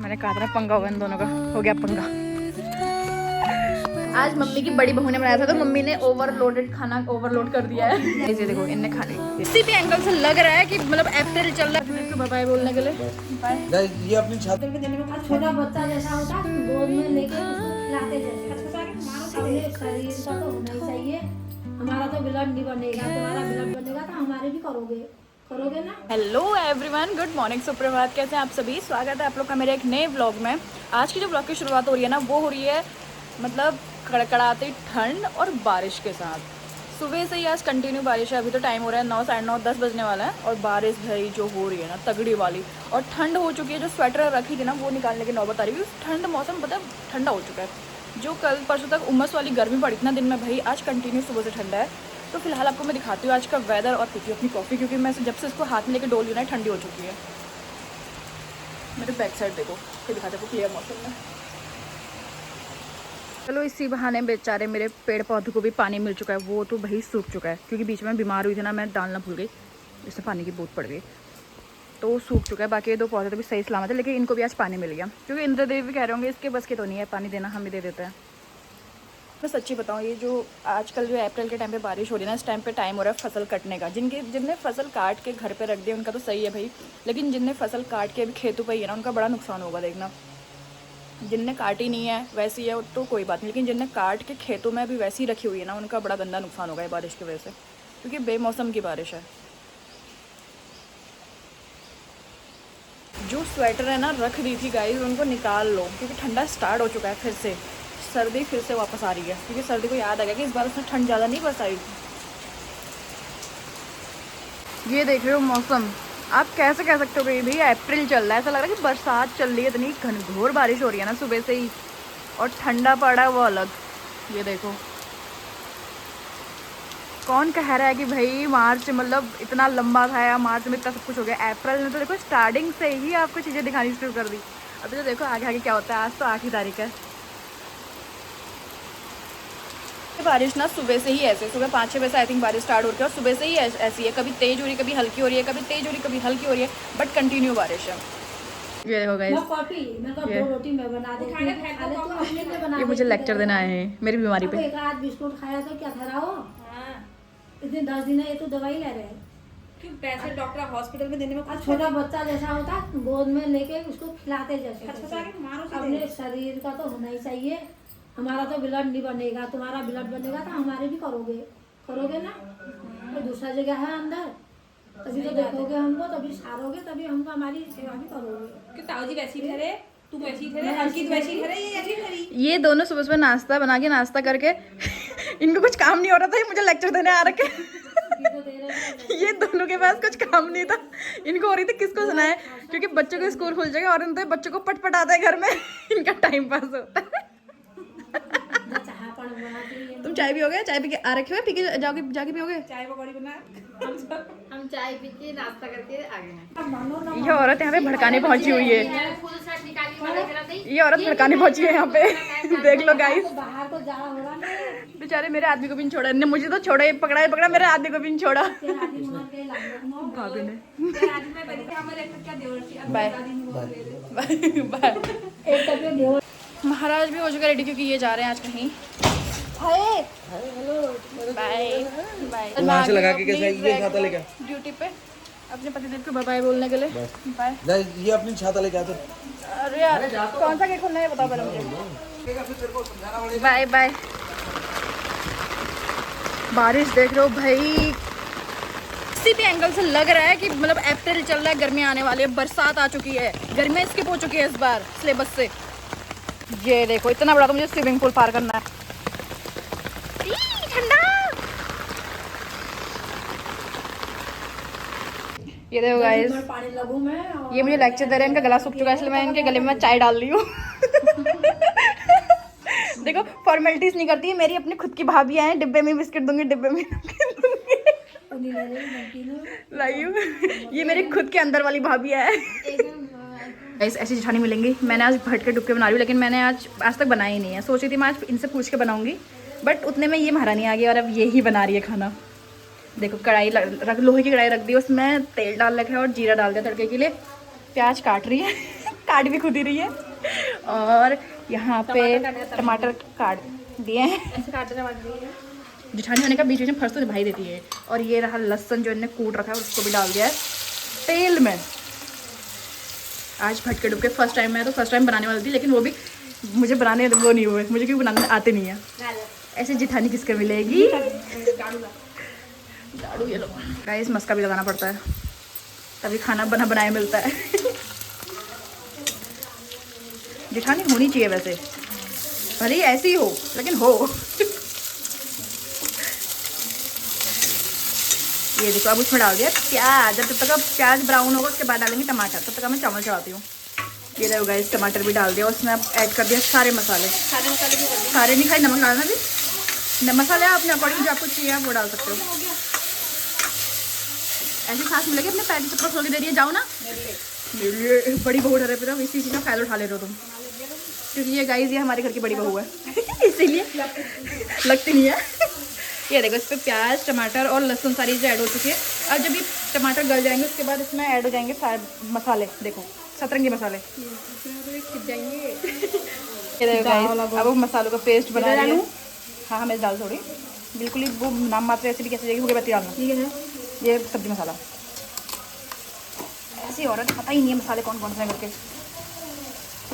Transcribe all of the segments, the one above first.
मैंने कहा था ना पंगा होगा इन दोनों का, हो गया पंगा। आज मम्मी की बड़ी बहू ने बनाया था तो मम्मी ने ओवरलोडेड खाना ओवरलोड कर दिया है। ये देखो इनने खा ली। किसी भी एंगल से लग रहा है कि मतलब अप्रैल चल रहा है। बाय बाय बोलने के लिए बाय। ये अपनी छत पे देने में छोटा बच्चा जैसा होता गोद में लेके खिलाते जैसे शरीर का तो होना ही चाहिए। हमारा तो ब्लड नहीं बनेगा, तुम्हारा ब्लड बनेगा तो हमारे भी करोगे ना। हेलो एवरीवन, गुड मॉर्निंग, सुप्रभात। कैसे हैं आप सभी? स्वागत है आप लोग का मेरे एक नए व्लॉग में। आज की जो व्लॉग की शुरुआत हो रही है ना, वो हो रही है मतलब कड़कड़ाती ठंड और बारिश के साथ। सुबह से ही आज कंटिन्यू बारिश है। अभी तो टाइम हो रहा है 9, साढ़े 9, 10 बजने वाला है और बारिश भाई जो हो रही है ना तगड़ी वाली। और ठंड हो चुकी है। जो स्वेटर रखी थी ना वो निकालने की नौबत आ रही है। ठंड मौसम पता है ठंडा हो चुका है। जो कल परसों तक उमस वाली गर्मी पड़ी थी ना दिन में, भाई आज कंटिन्यू सुबह से ठंडा है। तो फिलहाल आपको मैं दिखाती हूँ आज का वेदर और पीती हूँ अपनी कॉफ़ी, क्योंकि मैं जब से इसको हाथ में लेकर डोल रही हूँ ना ठंडी हो चुकी है। मेरे बैक साइड देखो, फिर दिखाते को क्लियर मौसम में। चलो इसी बहाने बेचारे मेरे पेड़ पौधों को भी पानी मिल चुका है। वो तो भाई सूख चुका है क्योंकि बीच में बीमार हुई थी ना, मैं डालना भूल गई, इसमें पानी की बूंद पड़ गई तो वो सूख चुका है। बाकी ये 2 पौधे तो भी सही सलामत है, लेकिन इनको भी आज पानी मिल गया क्योंकि इंद्रदेव भी कह रहे होंगे इसके बस के तो नहीं है पानी देना, हम ही दे देते हैं। मैं सच्ची बताऊँ, ये जो आजकल जो अप्रैल के टाइम पे बारिश हो रही है ना, इस टाइम पे टाइम हो रहा है फसल कटने का। जिनने फसल काट के घर पे रख दिया उनका तो सही है भाई, लेकिन जिनने फसल काट के अभी खेतों पे ही है ना, उनका बड़ा नुकसान होगा। देखना, जिनने काटी नहीं है वैसी है तो कोई बात नहीं, लेकिन जिनने काट के खेतों में अभी वैसी रखी हुई है ना, उनका बड़ा गंदा नुकसान होगा ये बारिश की वजह से, क्योंकि बेमौसम की बारिश है। जो स्वेटर है ना रख दी थी गाइस, उनको निकाल लो क्योंकि ठंडा स्टार्ट हो चुका है। फिर से सर्दी फिर से वापस आ रही है, क्योंकि सर्दी को याद आ गया कि इस बार उसमें ठंड ज़्यादा नहीं बरसाई। ये देख रहे हो मौसम, आप कैसे कह सकते हो कि भैया अप्रैल चल रहा है, ऐसा लग रहा है कि बरसात चल रही है। इतनी घनघोर बारिश हो रही है ना सुबह से ही, और ठंडा पड़ा है वो अलग। ये देखो, कौन कह रहा है कि भाई मार्च मतलब इतना लंबा था या मार्च में इतना सब कुछ हो गया। अप्रैल में तो देखो स्टार्टिंग से ही आपको चीज़ें दिखानी शुरू कर दी। अभी तो देखो आगे आगे क्या होता है। आज तो 8 तारीख है। बारिश ना सुबह से ही ऐसे, सुबह 5-6 बजे से आई थिंक बारिश स्टार्ट हो रही है और सुबह से ही ऐसी है। कभी तेज हो रही है, कभी हल्की हो रही है, कभी तेज हो रही है, कभी हल्की हो रही है, बट कंटिन्यू बारिश है। ये देखो गाइस, ये मुझे लेक्चर देना आए हैं मेरी बीमारी पे। एक आध बिस्कुट खाया तो क्या था रहा हो? इतने 10 दिन है, ये तो दवाई ले रहे हैं। क्यों पैसे डॉक्टर हॉस्पिटल में देने में कुछ छोटा बच्चा जैसा होता गोद में लेके उसको खिलाते जैसे। मारो अपने शरीर का तो होना ही चाहिए। हमारा तो ब्लड नहीं बनेगा, तुम्हारा ब्लड बनेगा तो हमारे भी करोगे ना। तो दूसरा जगह है अंदर, तभी तो देखोगे हमको, तभी सारोगे, तभी हमको हमारी सेवा भी करोगे। क्यों ताऊ जी वैसी ठहरे, तू वैसी ठहरे, अंकित वैसी ठहरे, ये ऐसी ठहरी। ये दोनों सुबह सुबह नाश्ता बना के नाश्ता करके इनको कुछ काम नहीं हो रहा था, ये मुझे लेक्चर देने आ रखे। ये दोनों के पास कुछ काम नहीं था, इनको हो रही थी किसको सुनाए, क्योंकि बच्चों को स्कूल खुल जाएगा और इनके बच्चों को पटपटाता है घर में। इनका टाइम पास होता है। तुम चाय पियोगे? चाय पी के आ रखे हो, पी के जाके पियोगे? चाय पकौड़ी बना। हम चाय पी के नाश्ता करके आ गए हैं। ये औरत यहाँ पे भड़काने पहुंची हुई है। ये औरत भड़काने पहुंची है यहाँ पे। देख लो गाइस, बाहर तो जा हो रहा है। बेचारे मेरे आदमी को भी नहीं छोड़ा इन्होंने, मुझे तो छोड़ा, ये पकड़ा मेरे आदमी को भी नहीं छोड़ा भाभी ने। Bye bye. महाराज भी हो चुका रेडी क्योंकि ये जा रहे हैं आज कहीं। Bye bye. वहाँ से लगा के कैसे ये छाता लेके ड्यूटी पे अपने पतिदेव को बाय बोलने के लिए। बाय। ये अपनी छाता लेके आते। अरे यार कौन सा केक खोलना है बताओ पहले मुझे। Bye bye. बारिश देख रहे हो भाई, किसी भी एंगल से लग रहा है कि मतलब अप्रैल चल रहा है, गर्मी आने वाली है, बरसात आ चुकी है, गर्मियाँ स्किप हो चुकी है इस बार सिलेबस से। ये देखो इतना बड़ा तो मुझे स्विमिंग पूल पार करना है। ठंडा। ये देखो गाइस, पानी लगू मैं ये मुझे लेक्चर दे रहे हैं, इनका गला सूख चुका है इसलिए मैं इनके गले में चाय डाल रही हूँ। देखो फॉर्मेलिटीज नहीं करती है, मेरी अपनी खुद की भाभी हैं, डिब्बे में बिस्किट दूंगी, डिब्बे में लाई हूँ। ये मेरी खुद के अंदर वाली भाभी है। ऐसी जेठानी मिलेंगी। मैंने आज भट के डुबके बना रही हूँ, लेकिन मैंने आज तक बनाया ही नहीं है। सोच रही थी मैं आज इनसे पूछ के बनाऊंगी, बट उतने में ये महारानी आ गई और अब यही बना रही है खाना। देखो कढ़ाई लोहे की कढ़ाई रख दी, उसमें तेल डाल रखा है और जीरा डाल दिया तड़के के लिए। प्याज काट रही है काट भी खुद ही रही है। और यहाँ पे टमाटर काट दिए हैं, ऐसे काटने वाट रही है। जिठानी होने का बीच बीच में फर्स्ट तो भाई देती है। और ये रहा लहसुन जो इन्हें कूट रखा है, उसको भी डाल दिया है तेल में। आज भटके डुबके फर्स्ट टाइम मैं तो फर्स्ट टाइम बनाने वाली थी, लेकिन वो भी मुझे बनाने वो नहीं हुए, मुझे क्योंकि बनाने आते नहीं है। ऐसे जिठानी किसके मिलेगी? झाड़ू ये लो गाइस, मस्का भी लगाना पड़ता है तभी खाना बना बनाया मिलता है। जिठानी होनी चाहिए वैसे, भले ही ऐसी हो लेकिन हो। ये देखो अब उसमें डाल दिया प्याज। जब तक प्याज ब्राउन होगा उसके बाद डालेंगे टमाटर। तब तक मैं चावल चढ़ाती हूँ। ये देखो गाइस, टमाटर भी डाल दिया, उसमें अब ऐड कर दिया सारे मसाले। सारे मसाले भी कर दिए। सारे नहीं खाई, नमक डालना भी। मसाले आप अपने अकॉर्डिंग जो आपको चाहिए आप वो डाल सकते हो। ऐसी सांस मिलेगी अपने पैर की चप्पल खोल के दे रही है, जाओ ना मेरे लिए बड़ी बहू डरे पे, इसी चीज़ का फायदा उठा ले रहे हो तुम, क्योंकि ये गाइस ये हमारे घर की बड़ी बहू है। इसीलिए लगती नहीं है। ये देखो, इस पर प्याज टमाटर और लहसुन सारी चीज़ें ऐड हो चुकी है। अब जब ये टमाटर गल जाएंगे उसके बाद इसमें ऐड हो जाएंगे सारे मसाले। देखो सतरंगी मसाले। खिंच जाएंगे। ये देखो गाइस, अब वो मसालों का पेस्ट बना रही है। हाँ मैं डाल थोड़ी, बिल्कुल ही वो नाम मात्र ऐसे भी कैसे जाएगी, हो गया बत्ती डालना। ठीक है। ये सब्जी मसाला, ऐसी औरत पता ही नहीं है मसाले कौन कौन से हैं करके।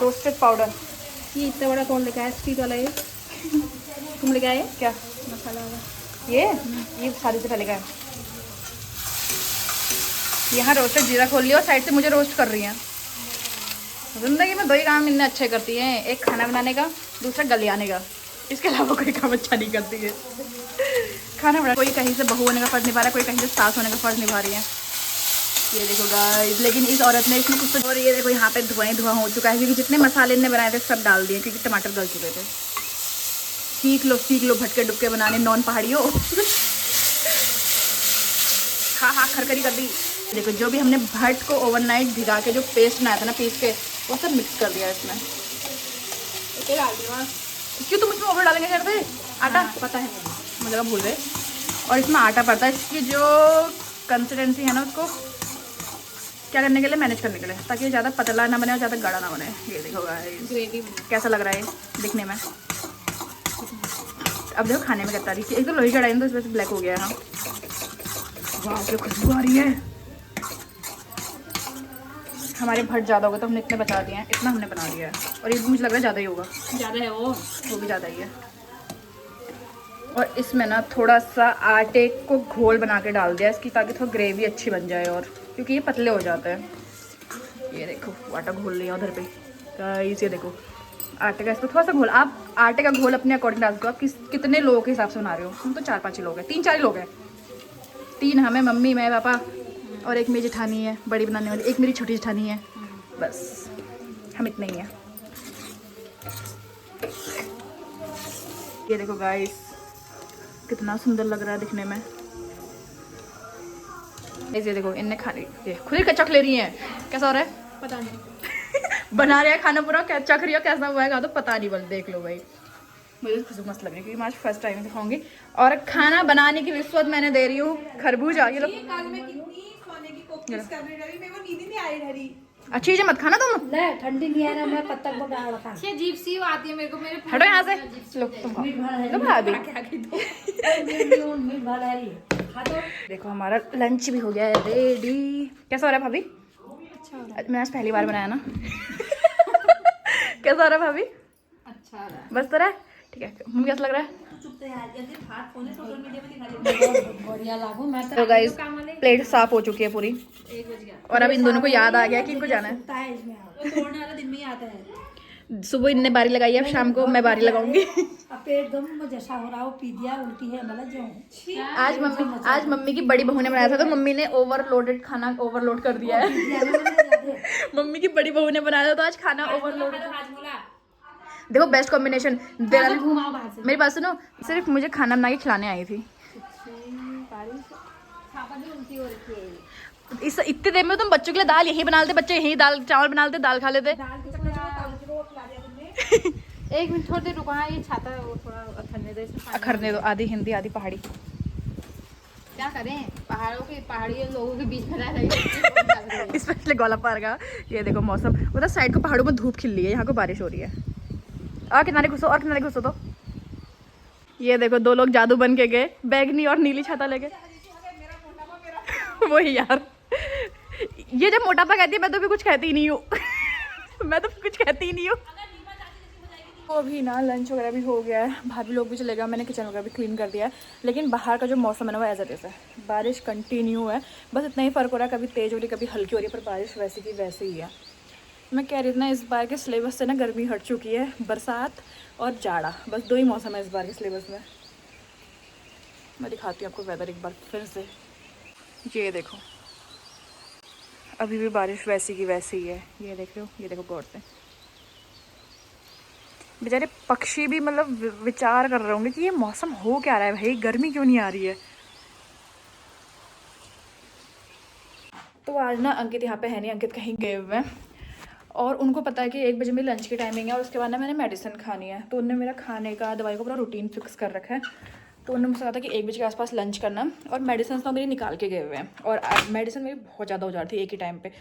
रोस्टेड पाउडर, ये इतना बड़ा कौन लेके आया? स्ट्रीट वाला ये तुम लेके आए क्या मसाला वाला? ये शादी से पहले का है। यहाँ रोस्टेड जीरा खोल लिया और साइड से मुझे रोस्ट कर रही हैं। जिंदगी में दो ही काम इतने अच्छे करती हैं, एक खाना बनाने का, दूसरा गलियाने का। इसके अलावा कोई काम अच्छा नहीं करती है। खाना बना, कोई कहीं से बहू होने का फर्ज निभा रहा है, कोई कहीं से सास होने का फर्ज निभा रही है। ये देखो गाइस, लेकिन इस औरत ने इसमें कुछ तो। और ये देखो यहाँ पे धुआं धुआं हो चुका है, क्योंकि जितने मसाले इनने बनाए थे सब डाल दिए, क्योंकि टमाटर गल चुके थे। सीख लो भटके डुबके बनाने, नॉन पहाड़ियों। हाँ खरखरी कर दी। देखो जो भी हमने भट को ओवरनाइट भिगा के जो पेस्ट बनाया था ना पीस के, वो सब मिक्स कर दिया इसमें। ओके डाल दिया। क्यों तुम इसमें ओवर डालेंगे कहते आटा? पता है मुझे लगा भूल गए। और इसमें आटा पड़ता है, इसकी जो कंसिस्टेंसी है ना उसको क्या करने के लिए, मैनेज करने के लिए, ताकि ये ज़्यादा पतला ना बने और ज़्यादा गाढ़ा ना बने। ये देखो गाइस ग्रेवी। कैसा लग रहा है दिखने में। अब देखो खाने में कितना रही है, एक तो लोही कढ़ाई तो इस वजह से ब्लैक हो गया है। हाँ वाह क्या खुशबू आ रही है। हमारे भट ज़्यादा होगा तो हमने इतने बचा दिए हैं, इतना हमने बना दिया है। और ये भी मुझे लग रहा है ज़्यादा ही होगा, ज़्यादा है वो भी ज़्यादा ही है। और इसमें ना थोड़ा सा आटे को घोल बना के डाल दिया इसकी, ताकि थोड़ा ग्रेवी अच्छी बन जाए, और क्योंकि ये पतले हो जाते हैं। ये देखो आटा घोल लिया उधर पे गाइस। ये देखो आटे का, इसमें थोड़ा सा घोल, आप आटे का घोल अपने अकॉर्डिंग डाल दो। आप कितने लोगों के हिसाब से बना रहे हो? हम तो 4-5 ही लोग हैं, 3-4 ही लोग हैं। 3 हमें, मम्मी मैं पापा और एक मेरी जेठानी है बड़ी बनाने वाली, एक मेरी छोटी जेठानी है, बस हम इतने ही हैं। ये देखो गाइस कितना सुंदर लग रहा है दिखने में। ये देखो इनने खाने खुद ही कच्चा ले रही हैं। कैसा हो रहा है पता नहीं। बना रहे हैं खाना पूरा, क्या चख रही हो, कैसा हुआ है तो पता नहीं, बस देख लो भाई। मुझे तो खुशबू मस्त लग रही है, क्योंकि मैं आज फर्स्ट टाइम दिखाऊंगी। और खाना बनाने की रिश्वत मैंने दे रही हूँ खरबूजा। ये लोग कल मैं कितनी सोने की कोशिश कर रही रही, मेरे को नींद ही नहीं आई रही। अच्छी चीजें मत खाना तुम। नहीं ठंडी नहीं है ना, मैं पत्तक बना रखा। ये अजीब सी आती है मेरे को, मेरे हटो यहाँ से। लो तुम खाओ। मीठ भर है, लो भाभी मीठ भर है। खा दो। देखो हमारा लंच भी हो गया है रेडी। कैसा हो रहा है भाभी? अच्छा हो रहा है। मैं आज पहली बार बनाया ना। कैसा हो रहा है भाभी? अच्छा आ रहा है। बस तो रहा है ठीक है। मुझे कैसा लग रहा है? बढ़िया लागू। मैं तो गाइस प्लेट साफ हो चुकी है पूरी, 1 बज गया। और अब इन दोनों को याद आ गया कि इनको जाना है। तो है इसमें वो तोड़ने वाला दिन में ही आता है। सुबह इनने बारी लगाई है, अब शाम को मैं बारी लगाऊंगी। अब पेट दम में जैसा हो रहा हो, पी दिया, उल्टी है मतलब जो। आज मम्मी की बड़ी बहू ने बनाया था, तो मम्मी ने ओवरलोडेड खाना ओवरलोड कर दिया है। मम्मी की बड़ी बहू ने बनाया था तो आज खाना ओवरलोड। देखो बेस्ट कॉम्बिनेशन। घुमाओ बाहर से। मेरी बात सुनो, सिर्फ मुझे खाना बना के खिलाने आई थी। उल्टी हो रखी है। इस इतने देर में तुम बच्चों के लिए दाल यही बना लेते, बच्चे यही दाल चावल बना लेते, दाल खा लेते। एक मिनट थोड़ी देर रुको। हाँ ये छाता है वो थोड़ा अखरने दो इसमें। अखरने दो, आधी हिंदी आधी पहाड़ी। क्या करें, पहाड़ी लोगों के बीच में रह रही है। स्पेशली गोला पार का ये देखो मौसम, उधर साइड को पहाड़ों में धूप खिल रही है, यहाँ को बारिश हो रही है। और किनारे घुसो, और किनारे घुसो। तो ये देखो 2 लोग जादू बन के गए, बैगनी और नीली छाता लेके। वही यार, ये जब मोटापा कहती है मैं तो भी कुछ कहती ही नहीं हूँ। मैं तो कुछ कहती ही नहीं हूँ। तो अभी ना लंच वगैरह भी हो गया है, भाभी लोग भी चले गए, मैंने किचन वगैरह भी क्लीन कर दिया है। लेकिन बाहर का जो मौसम है ना वो एज इट इज़ है, बारिश कंटिन्यू है, बस इतना ही फ़र्क हो रहा है, कभी तेज़ हो रही है कभी हल्की हो रही है, पर बारिश वैसे की वैसे ही है। मैं कह रही थी ना इस बार के सिलेबस से ना गर्मी हट चुकी है, बरसात और जाड़ा, बस 2 ही मौसम है इस बार के सिलेबस में। मैं दिखाती हूँ आपको वेदर एक बार फिर से। ये देखो अभी भी बारिश वैसी की वैसी ही है, ये देख रहे हो, ये देखो गौर से। बेचारे पक्षी भी मतलब विचार कर रहे होंगे कि ये मौसम हो क्या रहा है भाई, गर्मी क्यों नहीं आ रही है। तो आज ना अंकित यहाँ पे है नहीं, अंकित कहीं गए हुए हैं और उनको पता है कि 1 बजे मेरी लंच की टाइमिंग है और उसके बाद ना मैंने मेडिसिन खानी है, तो उन्होंने मेरा खाने का दवाई का पूरा रूटीन फिक्स कर रखा है। तो उन्होंने मुझसे कहा था कि 1 बजे के आसपास लंच करना, और मेडिसिन तो मेरी निकाल के गए हुए हैं, और मेडिसिन मेरी बहुत ज़्यादा हो जा रही थी एक ही टाइम पे।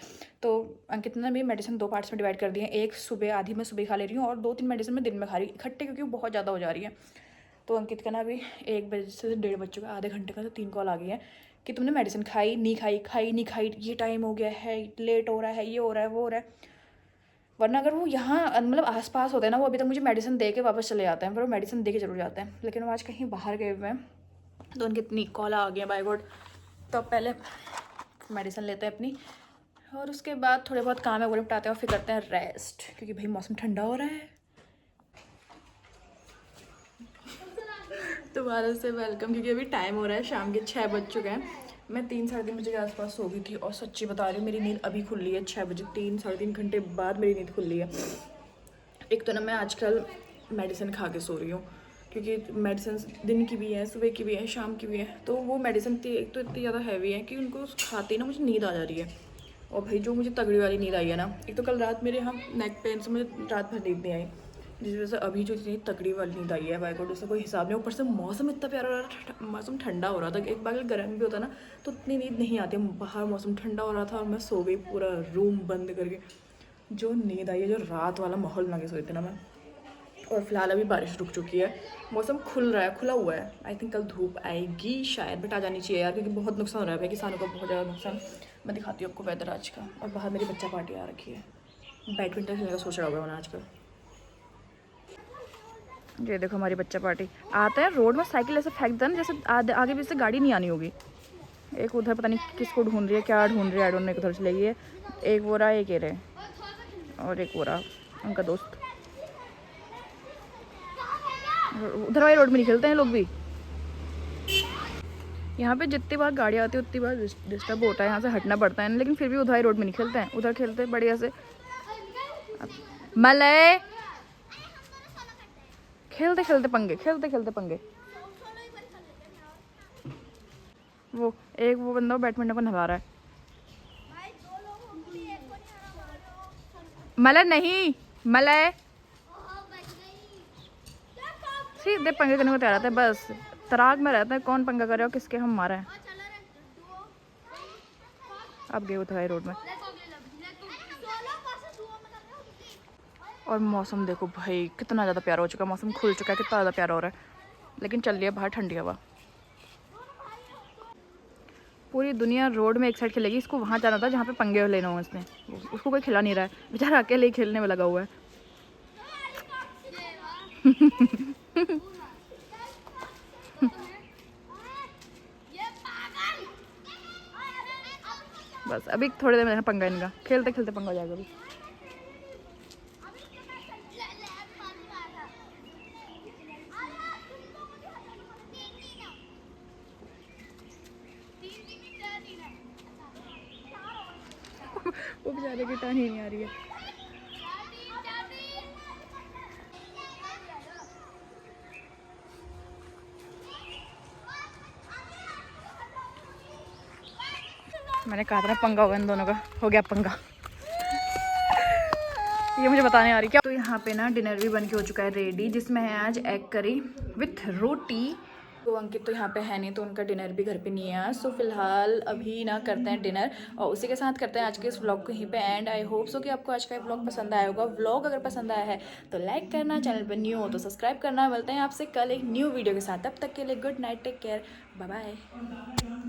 तो अंकित ने मेरी मेडिसिन 2 पार्ट्स में डिवाइड कर दी है, एक सुबह आधी मैं सुबह खा ले रही हूँ और 2-3 मेडिसिन मैं दिन में खा रही हूँ इकट्ठे, क्योंकि वो बहुत ज़्यादा हो जा रही है। तो अंकित का ना अभी 1 बजे से 1:30 बज चुका है, आधे घंटे का तो 3 कॉल आ गई है कि तुमने मेडिसिन खाई नहीं खाई, खाई नहीं खाई, ये टाइम हो गया है, लेट हो रहा है, ये हो रहा है, वो हो रहा है। वरना अगर वो यहाँ मतलब आसपास होते हैं ना, वो अभी तक मुझे मेडिसिन दे के वापस चले जाते हैं, पर वो मेडिसिन दे के जरूर जाते हैं। लेकिन वो आज कहीं बाहर गए हुए हैं, तो उनकी इतनी कॉल आ गई है बाय गॉड। तो पहले मेडिसिन लेते हैं अपनी, और उसके बाद थोड़े बहुत काम है वो निपटाते हैं और फिर करते हैं रेस्ट, क्योंकि भाई मौसम ठंडा हो रहा है। दोबारा से वेलकम, क्योंकि अभी टाइम हो रहा है, शाम के 6 बज चुके हैं। मैं 3-3:30 बजे के आसपास सो गई थी, और सच्ची बता रही हूँ मेरी नींद अभी खुल रही है 6 बजे, 3-3.5 घंटे बाद मेरी नींद खुल रही है। एक तो ना मैं आजकल मेडिसिन खा के सो रही हूँ, क्योंकि मेडिसिन दिन की भी है, सुबह की भी है, शाम की भी है। तो वो मेडिसिन एक तो इतनी ज़्यादा हैवी है कि उनको खाते ही ना मुझे नींद आ जा रही है। और भाई जो मुझे तगड़ी वाली नींद आई है ना, एक तो कल रात मेरे यहाँ नेक पेन से मुझे रात भर नींद नहीं आई, जिस वजह से अभी जो इतनी तगड़ी वाली नींद आई है बाय गॉड उसका कोई हिसाब नहीं। ऊपर से मौसम इतना प्यारा हो रहा था, मौसम ठंडा हो रहा था, एक बार गर्म भी होता ना तो उतनी नींद नहीं आती। बाहर मौसम ठंडा हो रहा था और मैं सो गई पूरा रूम बंद करके। जो नींद आई है, जो रात वाला माहौल बना के सोई थी ना मैं। और फिलहाल अभी बारिश रुक चुकी है, मौसम खुल रहा है, खुला हुआ है। आई थिंक कल धूप आएगी शायद, बट आ जानी चाहिए यार, क्योंकि बहुत नुकसान हो रहा है भाई, किसानों का बहुत ज़्यादा नुकसान। मैं दिखाती हूँ आपको वेदर आज का। और बाहर मेरी बच्चा पार्टी आ रखी है, बैडमिंटन खेलने का सोच रहा होगा मैंने आजकल। ये देखो हमारी बच्चा पार्टी आता है रोड में, साइकिल ऐसे फेंक देना जैसे आगे भी से गाड़ी नहीं आनी होगी। एक उधर पता नहीं किसको ढूंढ रही है, क्या ढूंढ रही है, आई डोंट नो, उधर चले गई है। एक वो रहा, एक ये रहे, और एक वो रहा उनका दोस्त। उधर वाली रोड में नहीं खेलते हैं लोग भी। यहाँ पे जितनी बार गाड़ी आती है उतनी बार डिस्टर्ब होता है, यहाँ से हटना पड़ता है, लेकिन फिर भी उधर रोड में नहीं खेलते हैं, उधर खेलते हैं बढ़िया से। मलय खेलते खेलते पंगे, खेलते खेलते पंगे। वो एक वो बंदा बैडमिंटन को नहला रहा है। मलय नहीं, मलय सीधे पंगे करने को तैयार रहता है, बस तराग में रहता है कौन पंगा करे और किसके हम मारे हैं। अब गए उधर रोड में। और मौसम देखो भाई कितना ज़्यादा प्यारा हो चुका है, मौसम खुल चुका है, कितना ज़्यादा प्यारा हो रहा है। लेकिन चल रही है बाहर ठंडी हवा। पूरी दुनिया रोड में एक साइड खेलेगी, इसको वहाँ जाना था जहाँ पे पंगे लेना हो इसने, उसको कोई खिला नहीं रहा है, बेचारा अकेले ही खेलने में लगा हुआ है। बस अभी थोड़ी देर में पंगा इनका, खेलते खेलते पंगा हो जाएगा अभी। वो बेचारे की टांग ही नहीं आ रही है। मैंने कहा था ना पंगा होगा इन दोनों का, हो गया पंगा। ये मुझे बताने आ रही क्या। तो यहाँ पे ना डिनर भी बन के हो चुका है रेडी, जिसमें है आज एग करी विथ रोटी तो अंकित तो यहाँ पे है नहीं, तो उनका डिनर भी घर पे नहीं है। सो फिलहाल अभी ना करते हैं डिनर, और उसी के साथ करते हैं आज के इस व्लॉग को यहीं पे एंड। आई होप सो कि आपको आज का व्लॉग पसंद आया होगा। व्लॉग अगर पसंद आया है तो लाइक करना, चैनल पर न्यू हो तो सब्सक्राइब करना। मिलते हैं आपसे कल एक न्यू वीडियो के साथ, तब तक के लिए good night, take care, bye bye.